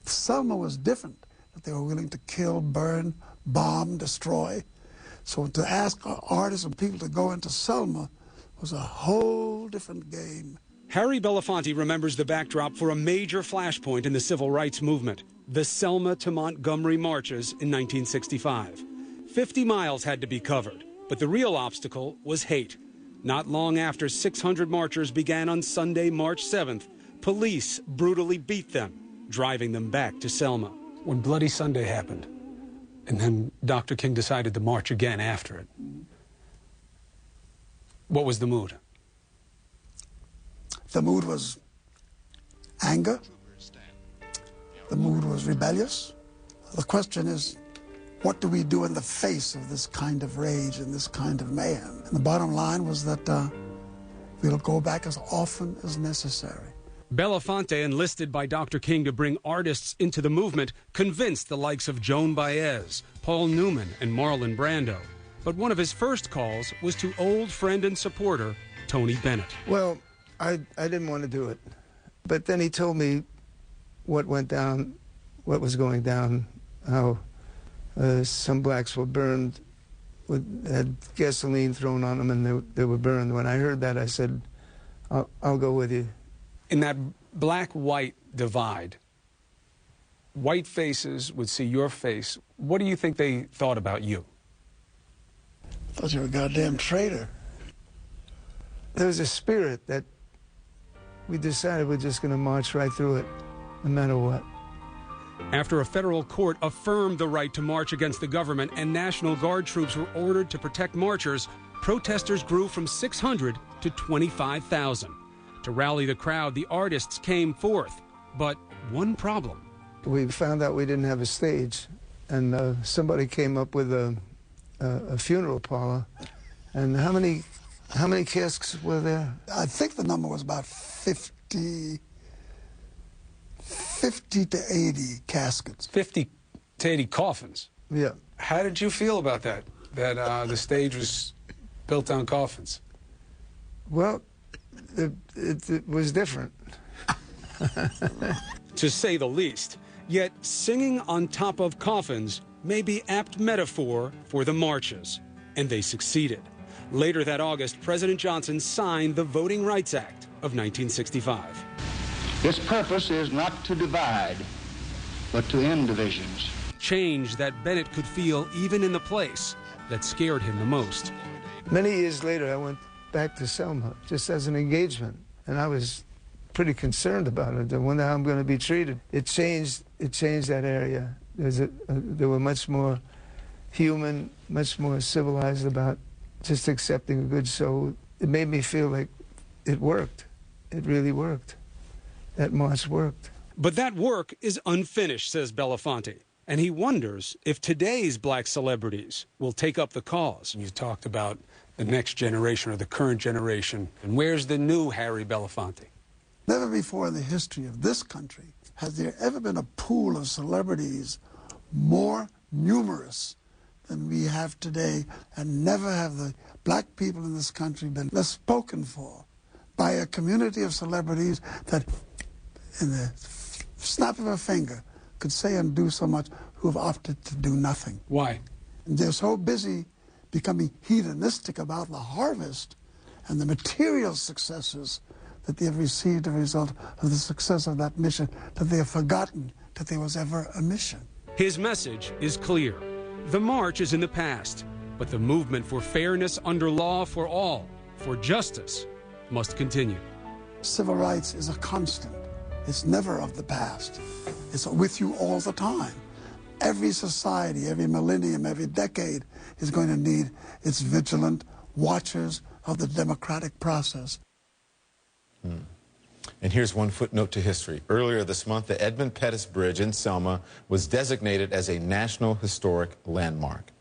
Selma was different, that they were willing to kill, burn, bomb, destroy. So to ask artists and people to go into Selma was a whole different game. Harry Belafonte remembers the backdrop for a major flashpoint in the civil rights movement, the Selma to Montgomery marches in 1965. 50 miles had to be covered, but the real obstacle was hate. Not long after 600 marchers began on Sunday, March 7th, police brutally beat them, driving them back to Selma. When Bloody Sunday happened, and then Dr. King decided to march again after it, what was the mood? The mood was anger. The mood was rebellious. The question is, what do we do in the face of this kind of rage and this kind of mayhem? And the bottom line was that we'll go back as often as necessary. Belafonte, enlisted by Dr. King to bring artists into the movement, convinced the likes of Joan Baez, Paul Newman, and Marlon Brando. But one of his first calls was to old friend and supporter Tony Bennett. Well, I didn't want to do it. But then he told me what went down, what was going down, how some blacks were burned, had gasoline thrown on them, and they were burned. When I heard that, I said, I'll go with you. In that black-white divide, white faces would see your face. What do you think they thought about you? I thought you were a goddamn traitor. There was a spirit that we decided we're just going to march right through it, no matter what. After a federal court affirmed the right to march against the government and National Guard troops were ordered to protect marchers, protesters grew from 600 to 25,000. To rally the crowd, the artists came forth. But one problem. We found out we didn't have a stage, and somebody came up with a funeral parlor. And how many caskets were there? I think the number was about 50 to 80 caskets. 50 to 80 coffins? Yeah. How did you feel about that the stage was built on coffins? Well, it was different. To say the least. Yet singing on top of coffins may be apt metaphor for the marches. And they succeeded. Later that August, President Johnson signed the Voting Rights Act of 1965. Its purpose is not to divide, but to end divisions. Change that Bennett could feel even in the place that scared him the most. Many years later, I went back to Selma just as an engagement, and I was pretty concerned about it. I wonder how I'm going to be treated. It changed that area. They were much more human, much more civilized about just accepting a good soul. It made me feel like it worked. It really worked. That march worked. But that work is unfinished, says Belafonte. And he wonders if today's black celebrities will take up the cause. You talked about the next generation or the current generation. And where's the new Harry Belafonte? Never before in the history of this country has there ever been a pool of celebrities more numerous than we have today, and never have the black people in this country been less spoken for by a community of celebrities that in the snap of a finger could say and do so much, who have opted to do nothing. Why? And they're so busy becoming hedonistic about the harvest and the material successes that they have received as a result of the success of that mission that they have forgotten that there was ever a mission. His message is clear. The march is in the past, but the movement for fairness under law for all, for justice, must continue. Civil rights is a constant. It's never of the past. It's with you all the time. Every society, every millennium, every decade is going to need its vigilant watchers of the democratic process. And here's one footnote to history. Earlier this month, the Edmund Pettus Bridge in Selma was designated as a National Historic Landmark.